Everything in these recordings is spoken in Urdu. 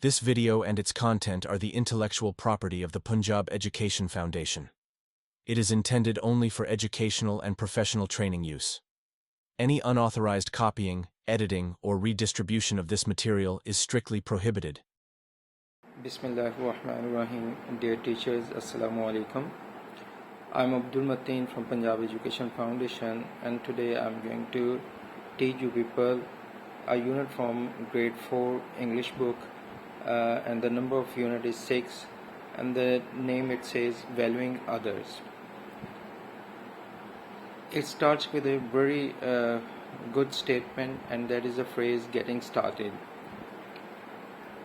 This video and its content are the intellectual property of the Punjab Education Foundation. It is intended only for educational and professional training use. Any unauthorized copying, editing, or redistribution of this material is strictly prohibited. Bismillahirrahmanirrahim. Dear teachers, Assalamu alaikum. I'm Abdul Mateen from Punjab Education Foundation, and today I'm going to teach you people a unit from grade 4 English book, and the number of unit is 6, and the name it says Valuing Others. It starts with a very good statement, and that is the phrase getting started.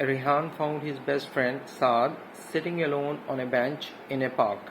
Rehan found his best friend Saad sitting alone on a bench in a park.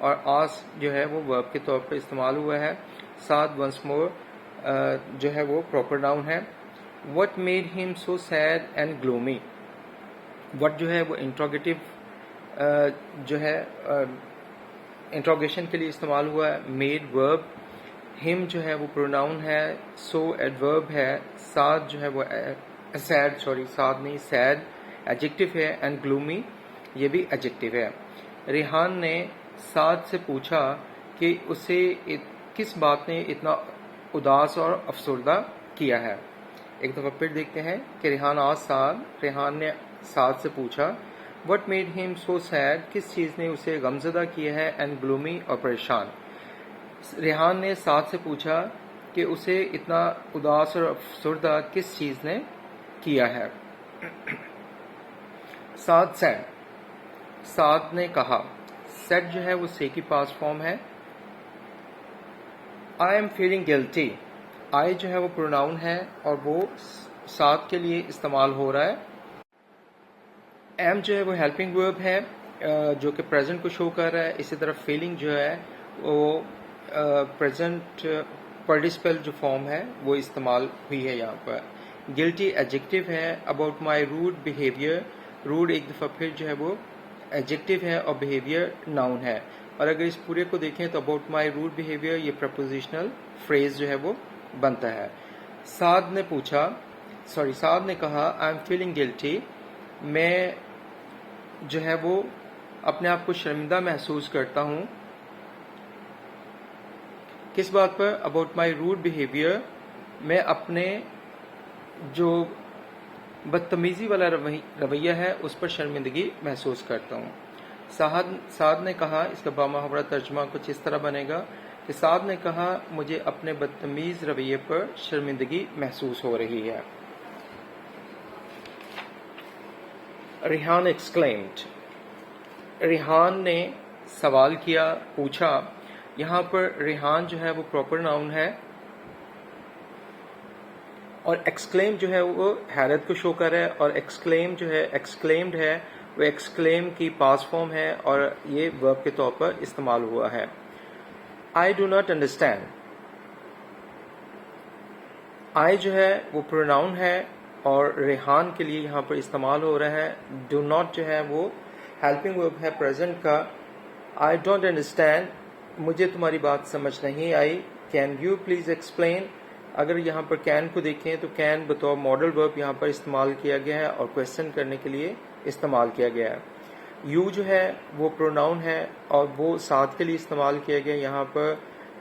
اور آس جو ہے وہ ورب کے طور پر استعمال ہوا ہے. سعد ونس مور جو ہے وہ پراپر ناؤن ہے. وٹ میڈ ہم سو سیڈ اینڈ گلومی. وٹ جو ہے وہ انٹروگیٹو جو ہے انٹروگیشن کے لیے استعمال ہوا ہے. میڈ ورب. ہم جو ہے وہ پروناؤن ہے. سو ایڈورب ہے. سعد جو ہے وہ سعد نہیں سیڈ ایڈجیکٹو ہے. اینڈ گلومی یہ بھی ایڈجیکٹو ہے. ریحان نے سعد سے پوچھا کہ اسے کس بات نے اتنا اداس اور افسردہ کیا ہے. ایک دفعہ پھر دیکھتے ہیں کہ ریحان نے سعد سے پوچھا وٹ میڈ ہم سو سیڈ. کس چیز نے اسے غمزدہ کیا ہے. اینڈ گلومی اور پریشان. ریحان نے سعد سے پوچھا کہ اسے اتنا اداس اور افسردہ کس چیز نے کیا ہے. سعد نے کہا. سیڈ جو ہے وہ سے کی پاسٹ فارم ہے. آئی ایم فیلنگ گلٹی. آئی جو ہے وہ پروناؤن ہے اور وہ سعد کے لیے استعمال ہو رہا ہے. ایم جو ہے وہ ہیلپنگ ورب ہے جو کہ پریزنٹ کو شو کر رہا ہے. اسی طرح فیلنگ جو ہے وہ پریزنٹ پارٹیسپل جو فارم ہے وہ استعمال ہوئی ہے یہاں پر. گلٹی ایڈجیکٹو ہے. About my rude behaviour. Road ایک دفعہ پھر جو ہے وہ ایڈجیکٹو ہے اور بیہیویئر ناؤن ہے. اور اگر اس پورے کو دیکھیں تو اباؤٹ مائی روڈ بیہیویئر یہ پرپوزیشنل فریز جو ہے وہ بنتا ہے. سعد نے کہا آئی ایم فیلنگ گلٹی. میں جو ہے وہ اپنے آپ کو شرمندہ محسوس کرتا ہوں. کس بات پر؟ About my rude behaviour. میں اپنے جو بدتمیزی والا رویہ ہے اس پر شرمندگی محسوس کرتا ہوں. سعد نے کہا. اس کا بامحاورہ ترجمہ کچھ اس طرح بنے گا کہ سعد نے کہا مجھے اپنے بدتمیز رویے پر شرمندگی محسوس ہو رہی ہے. ریحان ایکسکلیمڈ. ریحان نے سوال کیا، پوچھا. یہاں پر ریحان جو ہے وہ پراپر ناؤن ہے اور ایکسکلیم جو ہے وہ حیرت کو شو کر رہا ہے. اور ایکسکلیم جو ہے ایکسکلیمڈ ہے وہ ایکسکلیم کی پاسٹ فارم ہے اور یہ ورب کے طور پر استعمال ہوا ہے. I do not understand. I جو ہے وہ پروناؤن ہے اور ریحان کے لیے یہاں پر استعمال ہو رہا ہے. ڈو ناٹ جو ہے وہ ہیلپنگ ورب ہے پریزنٹ کا. I don't understand. مجھے تمہاری بات سمجھ نہیں آئی. Can you please explain. اگر یہاں پر کین کو دیکھیں تو کین بطور ماڈل ورب یہاں پر استعمال کیا گیا ہے اور کویسچن کرنے کے لیے استعمال کیا گیا ہے. یو جو ہے وہ پروناؤن ہے اور وہ ساتھ کے لیے استعمال کیا گیا. یہاں پر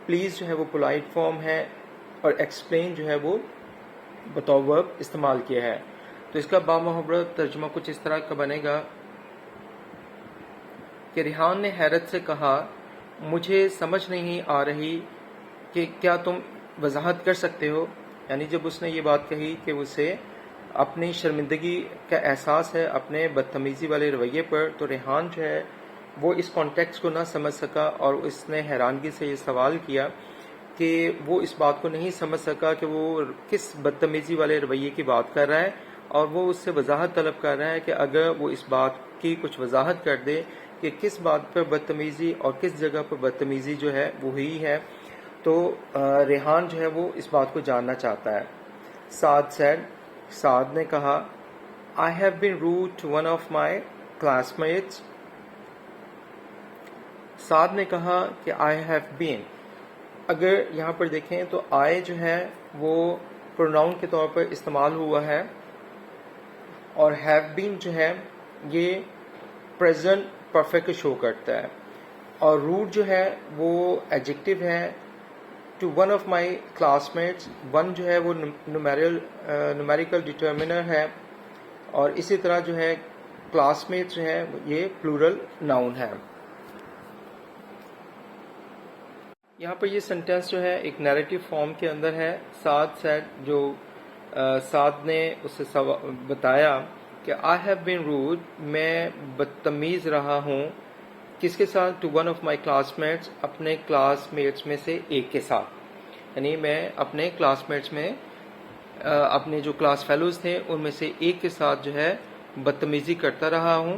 پلیز جو ہے وہ پولائٹ فارم ہے اور ایکسپلین جو ہے وہ بطور ورب استعمال کیا ہے. تو اس کا بامحاورہ ترجمہ کچھ اس طرح کا بنے گا کہ ریحان نے حیرت سے کہا مجھے سمجھ نہیں آ رہی کہ کیا تم وضاحت کر سکتے ہو. یعنی جب اس نے یہ بات کہی کہ اسے اپنی شرمندگی کا احساس ہے اپنے بدتمیزی والے رویے پر، تو ریحان جو ہے وہ اس کانٹیکسٹ کو نہ سمجھ سکا اور اس نے حیرانگی سے یہ سوال کیا کہ وہ اس بات کو نہیں سمجھ سکا کہ وہ کس بدتمیزی والے رویے کی بات کر رہا ہے. اور وہ اس سے وضاحت طلب کر رہا ہے کہ اگر وہ اس بات کی کچھ وضاحت کر دے کہ کس بات پر بدتمیزی اور کس جگہ پر بدتمیزی جو ہے وہ ہوئی ہے، تو ریحان جو ہے وہ اس بات کو جاننا چاہتا ہے. سعد نے کہا I have been rude to one of my classmates. سعد نے کہا کہ I have been. اگر یہاں پر دیکھیں تو I جو ہے وہ پروناؤن کے طور پر استعمال ہوا ہے اور have been جو ہے یہ پریزنٹ پرفیکٹ کو شو کرتا ہے. اور روڈ جو ہے وہ ایڈجیکٹو ہے. Two one of my classmates. One جو ہے وہ نومیریکل ڈٹرمنر ہے اور اسی طرح جو ہے کلاس میٹ جو ہے یہ پلورل ناؤن ہے. یہاں پر یہ سینٹینس جو ہے ایک نیریٹو فارم کے اندر ہے. سعد نے اس سے بتایا کہ آئی ہیو بین روڈ. میں بدتمیز رہا ہوں. کس کے ساتھ؟ Two one of my classmates. اپنے کلاس میٹس میں سے ایک کے ساتھ. یعنی میں اپنے کلاس میٹس میں اپنے جو کلاس فیلوز تھے ان میں سے ایک کے ساتھ جو ہے بدتمیزی کرتا رہا ہوں.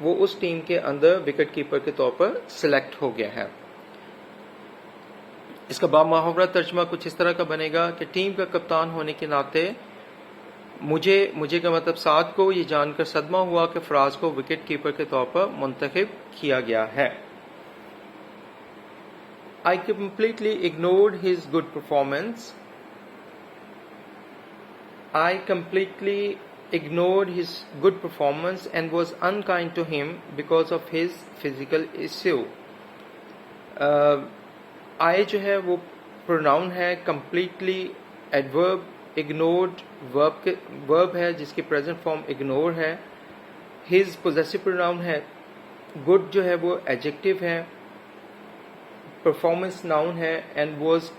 وہ اس ٹیم کے اندر وکٹ کیپر کے طور پر سلیکٹ ہو گیا ہے. اس کا بامحاورہ ترجمہ کچھ اس طرح کا بنے گا کہ ٹیم کا کپتان ہونے کے ناطے مجھے کا مطلب سعد کو یہ جان کر صدمہ ہوا کہ فراز کو وکٹ کیپر کے طور پر منتخب کیا گیا ہے. I completely ignored his good performance. I completely ignored his good performance and was unkind to him because of his physical issue. I جو ہے وہ pronoun ہے, completely adverb, ignored verb ہے جس کی present form ignore ہے. His possessive pronoun ہے, good جو ہے وہ adjective ہے, performance noun ہے, and was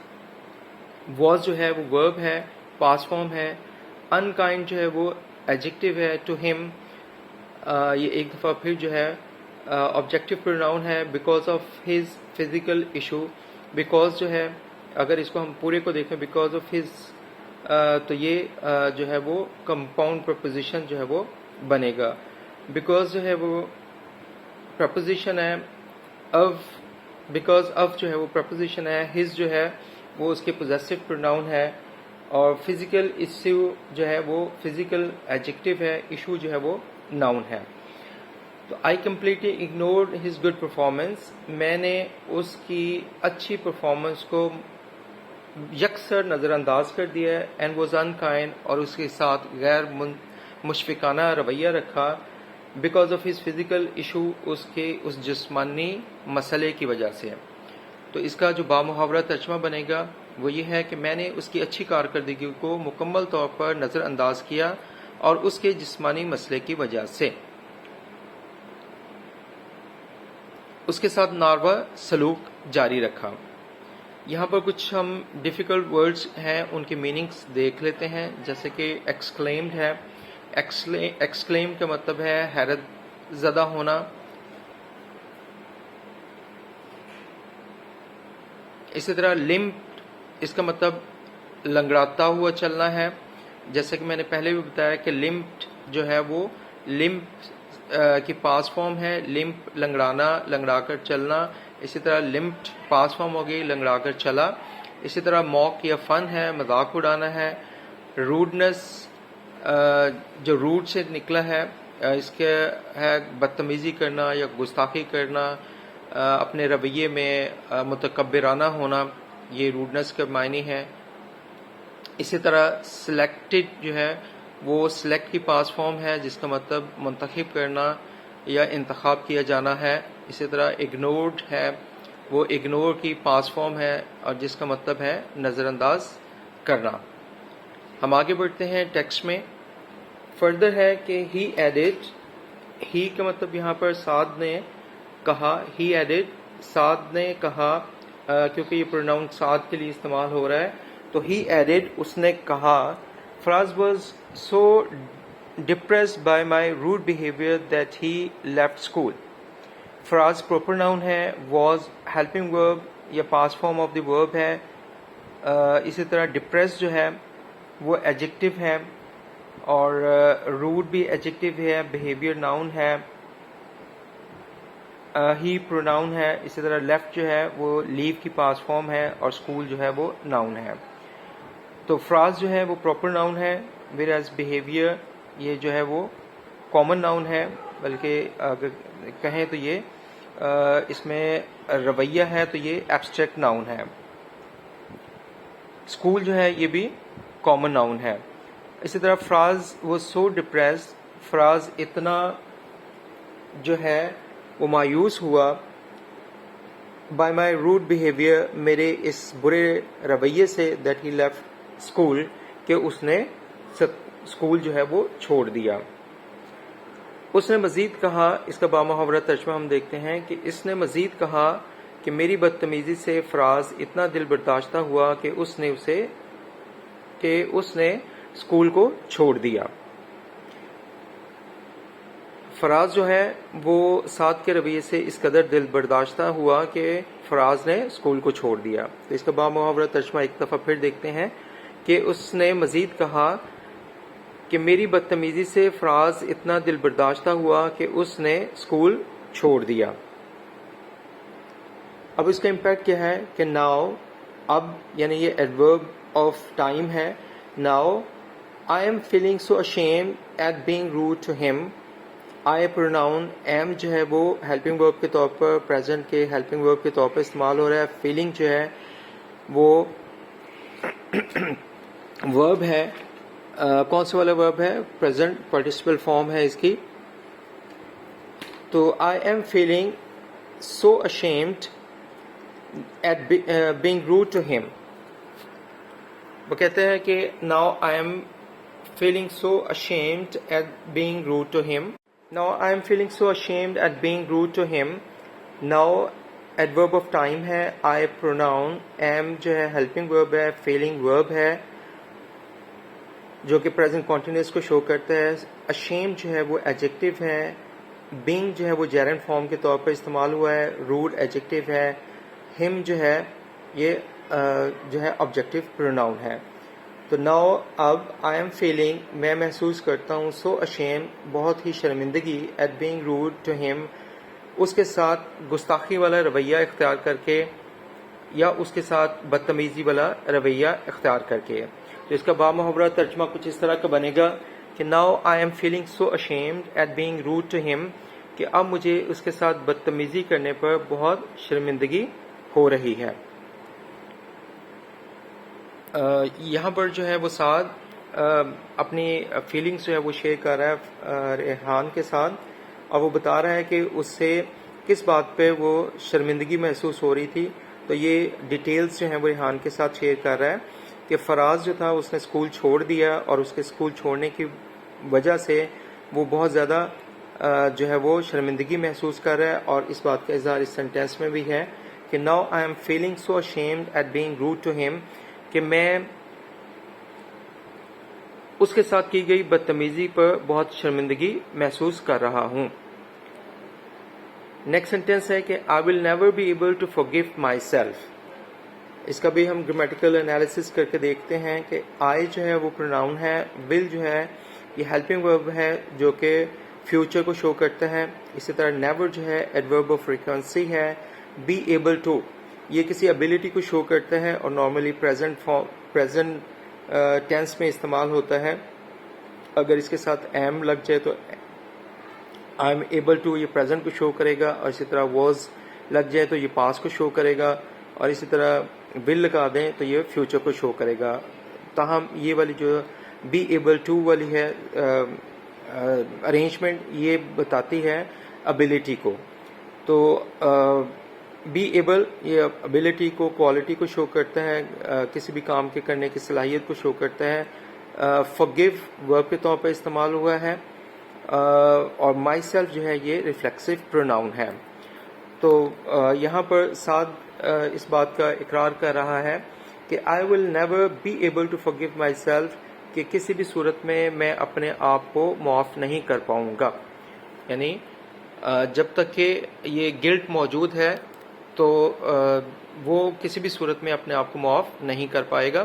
جو ہے وہ verb ہے, past form ہے. unkind جو ہے وہ adjective ہے, to him یہ ایک دفعہ پھر جو ہے objective pronoun ہے, because of his physical issue. because جو ہے اگر اس کو ہم پورے کو دیکھیں because of his تو یہ جو ہے وہ compound preposition جو ہے وہ بنے گا. because جو ہے وہ preposition ہے, because of جو ہے وہ preposition ہے, his جو ہے وہ اس کے possessive pronoun ہے, اور physical issue جو ہے وہ physical adjective ہے, issue جو ہے وہ noun ہے. تو I completely ignored his good performance. میں نے اس کی اچھی پرفارمنس کو یکسر نظر انداز کر دیا, and was unkind, اور اس کے ساتھ غیر مشفقانہ رویہ رکھا, because of his physical issue, اس جسمانی مسئلے کی وجہ سے. تو اس کا جو بامحاورہ ترجمہ بنے گا وہ یہ ہے کہ میں نے اس کی اچھی کارکردگی کو مکمل طور پر نظر انداز کیا اور اس کے جسمانی مسئلے کی وجہ سے. اس کے ساتھ ناروا سلوک جاری رکھا. یہاں پر کچھ ہم ڈیفیکلٹ ورڈز ہیں, ان کے میننگز دیکھ لیتے ہیں. جیسے کہ ایکسکلیمڈ ہے, ایکسکلیم کا مطلب ہے حیرت زدہ ہونا. اسی طرح لمپڈ, اس کا مطلب لنگڑاتا ہوا چلنا ہے. جیسے کہ میں نے پہلے بھی بتایا کہ لمپڈ جو ہے وہ لمپ کی پاس فارم ہے, لمپ لنگڑانا, لنگڑا کر چلنا. اسی طرح لمپڈ پاس فارم ہو گئی, لنگڑا کر چلا. اسی طرح موک یا فن ہے, مذاق اڑانا ہے. روڈنس جو روڈ سے نکلا ہے, اس کے ہے بدتمیزی کرنا یا گستاخی کرنا, اپنے رویے میں متکبرانہ ہونا, یہ روڈنس کا معنی ہے. اسی طرح سلیکٹڈ جو ہے وہ سلیکٹ کی پاس فارم ہے جس کا مطلب منتخب کرنا یا انتخاب کیا جانا ہے. اسی طرح اگنورڈ ہے, وہ اگنور کی پاس فارم ہے اور جس کا مطلب ہے نظر انداز کرنا. ہم آگے بڑھتے ہیں ٹیکسٹ میں. فردر ہے کہ ہی ایڈڈ, ہی کا مطلب یہاں پر سعد نے کہا. ہی ایڈڈ, سعد نے کہا, کیونکہ یہ پروناؤن سعد کے لیے استعمال ہو رہا ہے تو ہی ایڈڈ, اس نے کہا. Faraz was so depressed by my rude behaviour that he left school. Faraz proper noun ہے, واز ہیلپنگ ورب یا پاس فارم آف دی ورب ہے. اسی طرح ڈپریس جو ہے وہ ایڈجیکٹو ہے, اور روڈ بھی ایڈجیکٹو ہے, بیہیویئر ناؤن ہے, ہی پروناؤن ہے. اسی طرح لیفٹ جو ہے وہ لیو کی پاس فارم ہے, اور اسکول جو ہے وہ ناؤن ہے. تو فراز جو ہے وہ پراپر ناؤن ہے, ویئر ایز بیہیویئر یہ جو ہے وہ کامن ناؤن ہے, بلکہ اگر کہیں تو یہ اس میں رویہ ہے تو یہ ایبسٹریکٹ ناؤن ہے. اسکول جو ہے یہ بھی کامن ناؤن ہے. اسی طرح فراز واز سو ڈپریسڈ, فراز اتنا جو ہے وہ مایوس ہوا, بائی مائی روڈ بیہیویئر, میرے اس برے رویے سے, دیٹ ہی لیفٹ اسکول, کہ اس نے اسکول جو ہے وہ چھوڑ دیا. اس نے مزید کہا, اس کا بامحاورہ ترجمہ ہم دیکھتے ہیں کہ اس نے مزید کہا کہ میری بدتمیزی سے فراز اتنا دل برداشتہ ہوا کہ اس نے اسکول کو چھوڑ دیا. فراز جو ہے وہ سعد کے رویے سے اس قدر دل برداشتہ ہوا کہ فراز نے اسکول کو چھوڑ دیا. تو اس کا بامحاورہ ترجمہ ایک دفعہ پھر دیکھتے ہیں کہ اس نے مزید کہا کہ میری بدتمیزی سے فراز اتنا دل برداشتہ ہوا کہ اس نے اسکول چھوڑ دیا. اب اس کا امپیکٹ کیا ہے کہ ناؤ، اب یعنی یہ ایڈورب آف ٹائم ہے. Now I am feeling so ashamed at being rude to him. I pronoun M جو ہے وہ ہیلپنگ ورب کے طور پر، پریزنٹ کے ہیلپنگ ورب کے طور پر استعمال ہو رہا ہے. فیلنگ جو ہے وہ ورب ہے. کون سا والا ورب ہے؟ پریزنٹ پارٹیسپل فارم ہے اس کی. تو I am feeling so ashamed at being rude to him. وہ کہتے ہیں کہ now I am feeling so ashamed at being rude to him. Now I am feeling so ashamed at being rude to him. Now adverb of time ہے. I pronoun am جو ہے helping verb ہے. feeling verb ہے جو کہ present continuous کو شو کرتا ہے. ashamed جو ہے وہ adjective ہے. being جو ہے وہ gerund form کے طور پر استعمال ہوا ہے. rude adjective ہے. him جو ہے یہ جو ہے objective pronoun ہے. تو ناؤ اب آئی ایم فیلنگ میں محسوس کرتا ہوں سو ashamed بہت ہی شرمندگی ایٹ بینگ روڈ ٹو ہم اس کے ساتھ گستاخی والا رویہ اختیار کر کے یا اس کے ساتھ بدتمیزی والا رویہ اختیار کر کے. تو اس کا بامحاورہ ترجمہ کچھ اس طرح کا بنے گا کہ now I am feeling so ashamed at being rude to him کہ اب مجھے اس کے ساتھ بدتمیزی کرنے پر بہت شرمندگی ہو رہی ہے. یہاں پر جو ہے وہ سعد اپنی فیلنگس جو ہے وہ شیئر کر رہا ہے ریحان کے ساتھ، اور وہ بتا رہا ہے کہ اس سے کس بات پہ وہ شرمندگی محسوس ہو رہی تھی. تو یہ ڈیٹیلز جو ہیں وہ ریحان کے ساتھ شیئر کر رہا ہے کہ فراز جو تھا اس نے اسکول چھوڑ دیا اور اس کے اسکول چھوڑنے کی وجہ سے وہ بہت زیادہ جو ہے وہ شرمندگی محسوس کر رہا ہے. اور اس بات کا اظہار اس سینٹینس میں بھی ہے کہ now I am feeling so ashamed at being rude to him کہ میں اس کے ساتھ کی گئی بدتمیزی پر بہت شرمندگی محسوس کر رہا ہوں. نیکسٹ سینٹینس ہے کہ I will never be able to forgive myself. اس کا بھی ہم گرامیٹیکل انالیسس کر کے دیکھتے ہیں کہ آئی جو ہے وہ پروناؤن ہے. ول جو ہے یہ ہیلپنگ ورب ہے جو کہ فیوچر کو شو کرتا ہے. اسی طرح نیور جو ہے ایڈورب آف فریکوینسی ہے. بی ایبل ٹو یہ کسی ابیلٹی کو شو کرتا ہے اور نارملی پریزنٹ ٹینس میں استعمال ہوتا ہے. اگر اس کے ساتھ ایم لگ جائے تو آئی ایم ایبل ٹو یہ پریزنٹ کو شو کرے گا، اور اسی طرح واز لگ جائے تو یہ پاس کو شو کرے گا، اور اسی طرح ول لگا دیں تو یہ فیوچر کو شو کرے گا. تاہم یہ والی جو بی ایبل ٹو والی ہے ارینجمنٹ یہ بتاتی ہے ابیلٹی کو. تو بی ایبل یہ ابیلٹی کو، کوالٹی کو شو کرتا ہے، کسی بھی کام کے کرنے کی صلاحیت کو شو کرتا ہے. forgive ورب کے طور پر استعمال ہوا ہے، اور مائی سیلف جو ہے یہ ریفلیکسو پروناؤن ہے. تو یہاں پر سعد اس بات کا اقرار کر رہا ہے کہ I will never be able to forgive myself کہ کسی بھی صورت میں اپنے آپ کو معاف نہیں کر پاؤں گا. یعنی جب تک کہ یہ گلٹ موجود ہے تو وہ کسی بھی صورت میں اپنے آپ کو معاف نہیں کر پائے گا.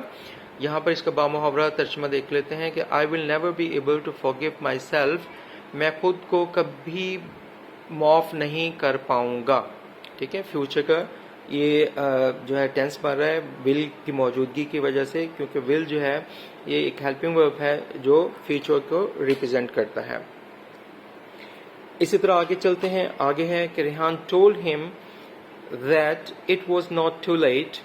یہاں پر اس کا بامحاورہ ترجمہ دیکھ لیتے ہیں کہ I will never be able to forgive myself میں خود کو کبھی معاف نہیں کر پاؤں گا. ٹھیک ہے، فیوچر کا یہ جو ہے ٹینس بن رہا ہے ول کی موجودگی کی وجہ سے، کیونکہ ول جو ہے یہ ایک ہیلپنگ ورب ہے جو فیوچر کو ریپرزینٹ کرتا ہے. اسی طرح آگے چلتے ہیں. آگے ہے کہ ریحان ٹولڈ ہم that it was not too late.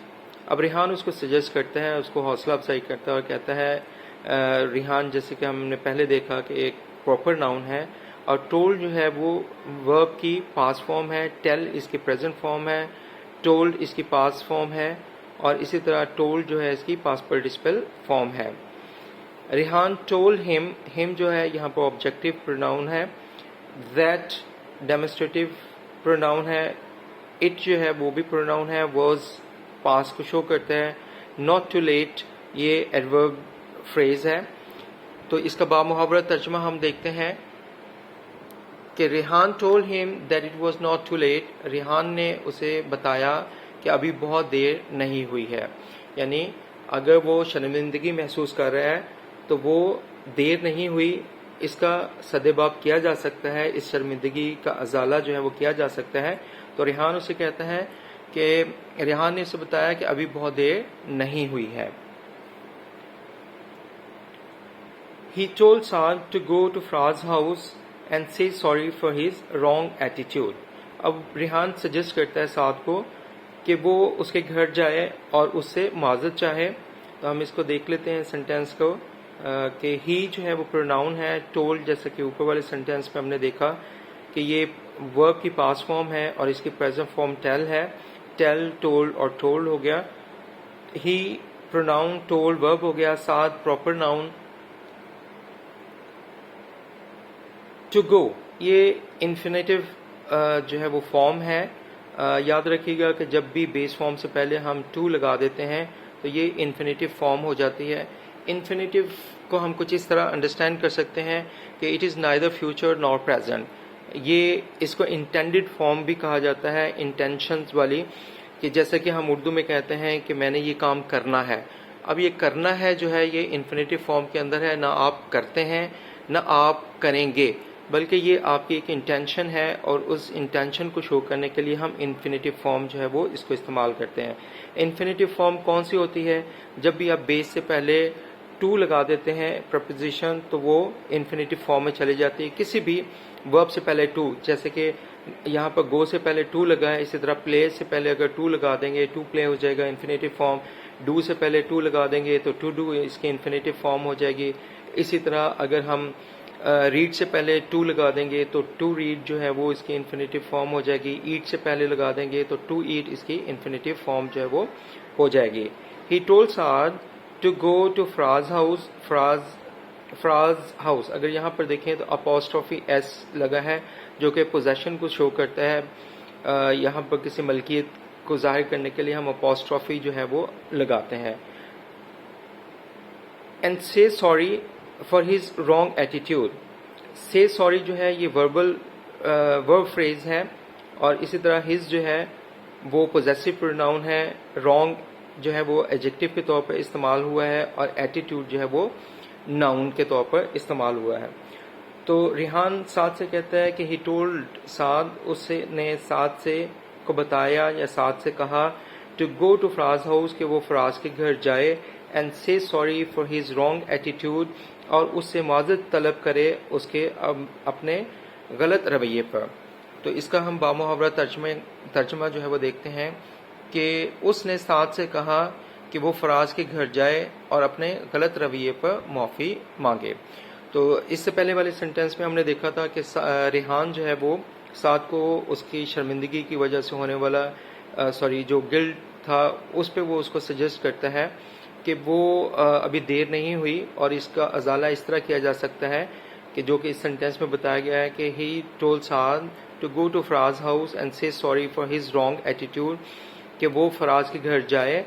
اب ریحان اس کو سجیسٹ کرتا ہے، اس کو حوصلہ افزائی کرتا ہے اور کہتا ہے ریحان جیسے کہ ہم نے پہلے دیکھا کہ ایک پراپر ناؤن ہے، اور ٹولڈ جو ہے وہ ورب کی پاسٹ فارم ہے، ٹیل اس کی پریزنٹ فارم ہے، ٹولڈ اس کی پاسٹ فارم ہے، اور اسی طرح ٹولڈ جو ہے اس کی پاسٹ پارٹیسپل فارم ہے. ریحان ٹولڈ ہم جو ہے یہاں پر آبجیکٹو پروناؤن ہے. that ڈیمونسٹریٹو پروناؤن ہے. اٹ جو ہے وہ بھی پروناؤن ہے، واز پاس کو شو کرتا ہے. ناٹ ٹو لیٹ یہ ایڈورب فریز ہے. تو اس کا بامحاورہ ترجمہ ہم دیکھتے ہیں کہ Rehan told him that it was not too late. Rehan نے اسے بتایا کہ ابھی بہت دیر نہیں ہوئی ہے. یعنی اگر وہ شرمندگی محسوس کر رہا ہے تو وہ دیر نہیں ہوئی، اس کا سدباب کیا جا سکتا ہے، اس شرمندگی کا ازالہ جو ہے وہ کیا جا سکتا ہے. تو ریحان اسے کہتا ہے کہ ریحان نے اسے بتایا کہ ابھی بہت دیر نہیں ہوئی ہے. He told Saad to go to Fraz's house and say sorry for his wrong attitude. اب ریحان سجیسٹ کرتا ہے سعد کو کہ وہ اس کے گھر جائے اور اس سے معذرت چاہے. تو ہم اس کو دیکھ لیتے ہیں سینٹینس کو کہ ہی جو ہے وہ پروناؤن ہے، ٹولڈ جیسا کہ اوپر والے سینٹینس میں ہم نے دیکھا کہ یہ ورب کی پاسٹ فارم ہے اور اس کی پریزنٹ فارم ٹیل ہے. ٹیل، ٹولڈ اور ٹولڈ ہو گیا. ہی پروناؤن، ٹولڈ ورب ہو گیا. سعد پراپر ناؤن. ٹو گو یہ انفینیٹیو جو ہے وہ فارم ہے. یاد رکھیے گا کہ جب بھی بیس فارم سے پہلے ہم ٹو لگا دیتے ہیں تو یہ انفینیٹیو فارم ہو جاتی ہے. انفینیٹیو کو ہم کچھ اس طرح انڈرسٹینڈ کر سکتے ہیں کہ اٹ از نائدر فیوچر نار پریزنٹ. یہ اس کو انٹینڈیڈ فارم بھی کہا جاتا ہے، انٹینشنز والی، کہ جیسا کہ ہم اردو میں کہتے ہیں کہ میں نے یہ کام کرنا ہے. اب یہ کرنا ہے جو ہے یہ انفینیٹیو فارم کے اندر ہے، نہ آپ کرتے ہیں نہ آپ کریں گے، بلکہ یہ آپ کی ایک انٹینشن ہے اور اس انٹینشن کو شو کرنے کے لیے ہم انفینیٹیو فارم جو ہے وہ اس کو استعمال کرتے ہیں. انفینیٹیو فارم کون سی ہوتی ہے؟ جب بھی آپ بیس سے پہلے ٹو لگا دیتے ہیں پرپوزیشن تو وہ انفینیٹیو فارم میں چلی جاتی ہے. کسی بھی ورب سے پہلے ٹو، جیسے کہ یہاں پر گو سے پہلے ٹو لگا ہے، اسی طرح پلے سے پہلے اگر ٹو لگا دیں گے ٹو پلے ہو جائے گا انفینیٹیو فارم. ڈو سے پہلے ٹو لگا دیں گے تو ٹو ڈو اس کی انفینیٹیو فارم ہو جائے گی. اسی طرح اگر ہم ریڈ سے پہلے ٹو لگا دیں گے تو ٹو ریڈ جو ہے وہ اس کی انفینیٹیو فارم ہو جائے گی. ایٹ سے پہلے لگا دیں گے تو ٹو ایٹ اس کی انفینیٹیو فارم جو ہے وہ ہو جائے گی. He told Saad to go to Faraz house. Faraz house اگر یہاں پر دیکھیں تو اپوسٹرافی ایس لگا ہے جو کہ پوزیشن کو شو کرتا ہے. یہاں پر کسی ملکیت کو ظاہر کرنے کے لیے ہم اپوسٹرافی جو ہے وہ لگاتے ہیں. And say sorry for his wrong attitude. سے سوری جو ہے یہ ورب فریز ہے اور اسی طرح ہز جو ہے وہ پوزیسو پروناؤن ہے. رانگ جو ہے وہ ایڈجیکٹو کے طور پر استعمال ہوا ہے اور ایٹیٹیوڈ جو ہے وہ ناؤن کے طور پر استعمال ہوا ہے. تو ریحان سعد سے کہتا ہے کہ ہی ٹولڈ سعد، اس نے سعد سے کو بتایا یا سعد سے کہا to go to Faraz house کہ وہ فراز کے گھر جائے. And say sorry for his wrong attitude اور اس سے معذرت طلب کرے اس کے اپنے غلط رویے پر. تو اس کا ہم بامحاورہ ترجمہ جو ہے وہ دیکھتے ہیں کہ اس نے سعد سے کہا کہ وہ فراز کے گھر جائے اور اپنے غلط رویے پر معافی مانگے. تو اس سے پہلے والے سینٹینس میں ہم نے دیکھا تھا کہ ریحان جو ہے وہ سعد کو اس کی شرمندگی کی وجہ سے ہونے والا جو گلٹ تھا اس پہ وہ اس کو سجیسٹ کرتا ہے کہ وہ ابھی دیر نہیں ہوئی اور اس کا ازالہ اس طرح کیا جا سکتا ہے کہ جو کہ اس سینٹینس میں بتایا گیا ہے کہ he told Saad to go to Faraz house and say sorry for his wrong attitude کہ وہ فراز کے گھر جائے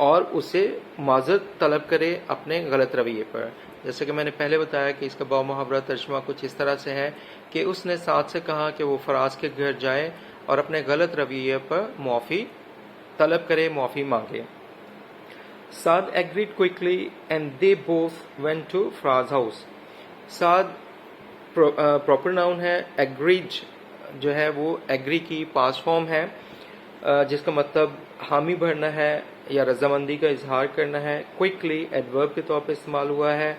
اور اسے معذرت طلب کرے اپنے غلط رویے پر. جیسے کہ میں نے پہلے بتایا کہ اس کا بامحاورہ ترجمہ کچھ اس طرح سے ہے کہ اس نے سعد سے کہا کہ وہ فراز کے گھر جائے اور اپنے غلط رویے پر معافی طلب کرے، معافی مانگے. Saad agreed quickly and they both went to Faraz house. Saad proper noun ہے. agreed جو ہے وہ agree کی پاسٹ فارم ہے جس کا مطلب حامی بھرنا ہے یا رضامندی کا اظہار کرنا ہے. quickly ایڈورب کے طور پہ استعمال ہوا ہے.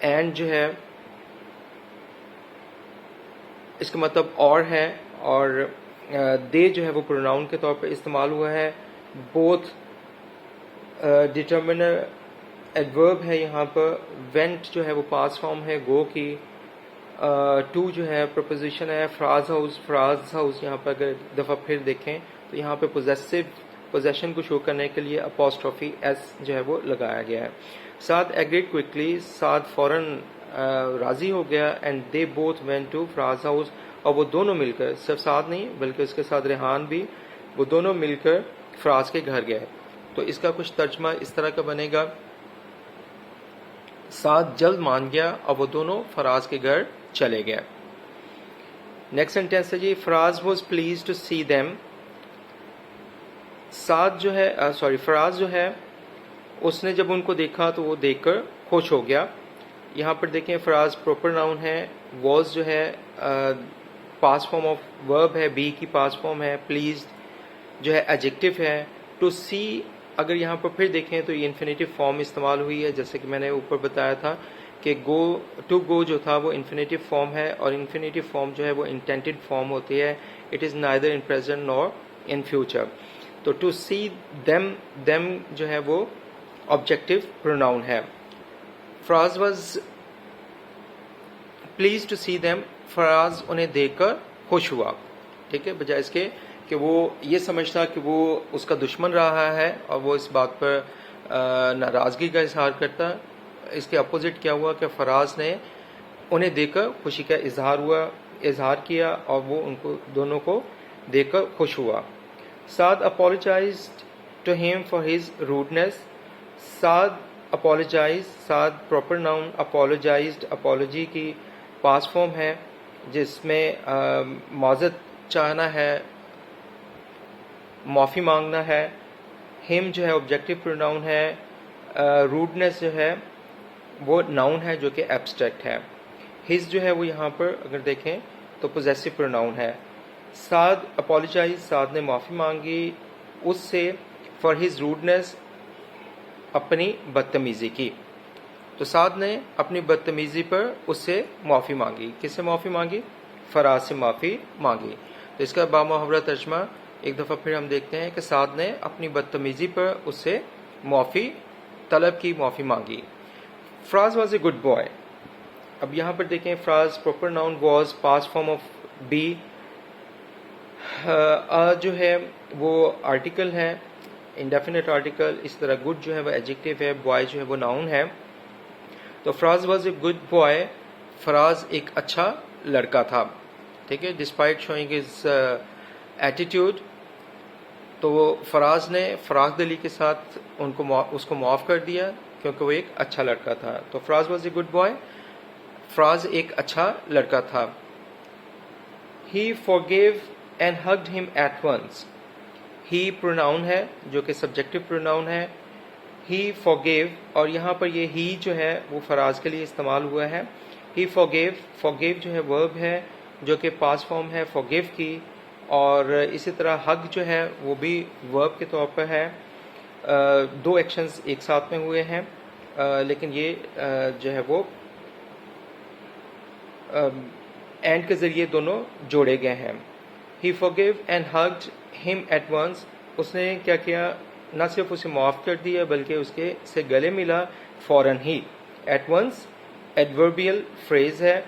اینڈ جو ہے اس کا مطلب اور ہے اور دے جو ہے وہ پروناؤن کے طور پہ استعمال ہوا ہے. بوتھ ڈٹرمنر ایڈورب ہے یہاں پر. وینٹ جو ہے وہ پاسٹ فارم ہے گو کی. ٹو جو ہے پرپوزیشن ہے. فراز ہاؤس یہاں پر اگر دفعہ پھر دیکھیں تو یہاں پہ پوزیشن کو شو کرنے کے لیے اپوسٹرافی ایس جو ہے وہ لگایا گیا ہے. سعد ایگریڈ کوئکلی. سعد فوراً راضی ہو گیا. And they both went to Faraz house اور وہ دونوں مل کر، صرف سعد نہیں بلکہ اس کے ساتھ ریحان بھی، وہ دونوں مل کر فراز کے گھر گئے. تو اس کا کچھ ترجمہ اس طرح کا بنے گا سعد جلد مان گیا اور وہ دونوں فراز کے گھر چلے گئے. نیکسٹ سینٹینس ہے جی Faraz was pleased to see them. Saad جو ہے فراز جو ہے اس نے جب ان کو دیکھا تو وہ دیکھ کر خوش ہو گیا. یہاں پر دیکھیں فراز پراپر ناؤن ہے, واز جو ہے پاس فارم آف ورب ہے, بی کی پاس فارم ہے, پلیزڈ جو ہے ایڈجیکٹو ہے, ٹو سی اگر یہاں پر پھر دیکھیں تو یہ انفینیٹیو فارم استعمال ہوئی ہے, جیسے کہ میں نے اوپر بتایا تھا کہ گو ٹو گو جو تھا وہ انفینیٹیو فارم ہے, اور انفینیٹیو فارم جو ہے وہ انٹینٹڈ فارم ہوتی ہے, it is neither in present nor in future. تو ٹو سی دیم جو ہے وہ آبجیکٹو پروناؤن ہے. Faraz was pleased to see them, Faraz انہیں دیکھ کر خوش ہوا, ٹھیک ہے, بجائے اس کے کہ وہ یہ سمجھتا کہ وہ اس کا دشمن رہا ہے اور وہ اس بات پر ناراضگی کا اظہار کرتا. اس کے اپوزٹ کیا ہوا کہ فراز نے انہیں دیکھ کر خوشی کا اظہار کیا اور وہ ان کو دونوں کو دیکھ کر خوش ہوا. Saad apologised to him for his rudeness. Saad apologise, Saad proper noun, apologised apology کی پاس فارم ہے جس میں معذرت چاہنا ہے, معافی مانگنا ہے. ہم جو ہے آبجیکٹو پروناؤن ہے. روڈنس جو ہے وہ ناؤن ہے جو کہ ایبسٹریکٹ ہے. ہز جو ہے وہ یہاں پر اگر دیکھیں تو پوزیسو پروناؤن ہے. سعد اپولوجائز, سعد نے معافی مانگی اس سے فار ہز روڈنس, اپنی بدتمیزی کی. تو سعد نے اپنی بدتمیزی پر اس سے معافی مانگی. کس سے معافی مانگی؟ فراز سے معافی مانگی. تو اس کا بامحاورہ ترجمہ ایک دفعہ پھر ہم دیکھتے ہیں کہ سعد نے اپنی بدتمیزی پر اس سے معافی طلب کی, معافی مانگی. Faraz was a good boy. اب یہاں پر دیکھیں Faraz proper noun, was past form of be, جو ہے وہ آرٹیکل ہے, انڈیفینٹ آرٹیکل. اس طرح گڈ جو ہے وہ ایڈجیکٹو ہے, بوائے جو ہے وہ ناؤن ہے. تو فراز واز اے گڈ بوائے, فراز ایک اچھا لڑکا تھا, ٹھیک ہے, ڈسپائٹ شوئنگ ہز ایٹیٹیوڈ. تو فراز نے فراخ دلی کے ساتھ اس کو معاف کر دیا کیونکہ وہ ایک اچھا لڑکا تھا. تو فراز واز اے گڈ بوائے, فراز ایک اچھا لڑکا تھا. ہی forgave and hugged him at once. He pronoun ہے جو کہ سبجیکٹو پروناؤن ہے. ہی forgave, اور یہاں پر یہ ہی جو ہے وہ فراز کے لیے استعمال ہوا ہے. ہی forgave جو ہے ورب ہے جو کہ پاس فارم ہے forgive کی, اور اسی طرح hug جو ہے وہ بھی ورب کے طور پر ہے. دو ایکشنز ایک ساتھ میں ہوئے ہیں, لیکن یہ جو ہے وہ اینڈ کے ذریعے دونوں جوڑے گئے ہیں. ہی forgave and hugged him at once. اس نے کیا کیا, نہ صرف اسے معاف کر دیا بلکہ اس کے سے گلے ملا فوراً ہی. at once ایڈوربیل فریز ہے.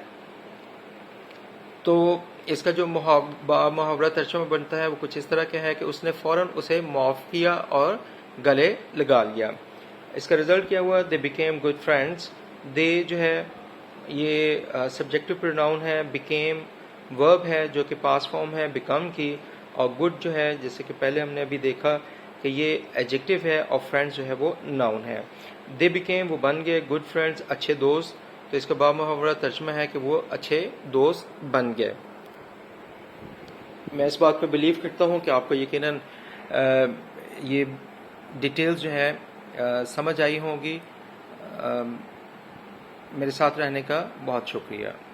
تو اس کا جو محاورہ ترجمہ بنتا ہے وہ کچھ اس طرح کا ہے کہ اس نے فوراً اسے معاف کیا اور گلے لگا لیا. اس کا رزلٹ کیا ہوا, they became good friends. they جو ہے یہ سبجیکٹو پروناؤن ہے, became ورب ہے جو کہ پاس فارم ہے become کی, اور گڈ جو ہے جیسے کہ پہلے ہم نے ابھی دیکھا کہ یہ ایڈجیکٹو ہے, اور فرینڈز جو ہے وہ ناؤن ہے. they became وہ بن گئے, good friends اچھے دوست. تو اس کا بامحاورہ ترجمہ ہے کہ وہ اچھے دوست بن گئے. میں اس بات پہ بلیو کرتا ہوں کہ آپ کو یقیناً یہ ڈیٹیلز جو ہے سمجھ آئی ہوں گی. میرے ساتھ رہنے کا بہت شکریہ.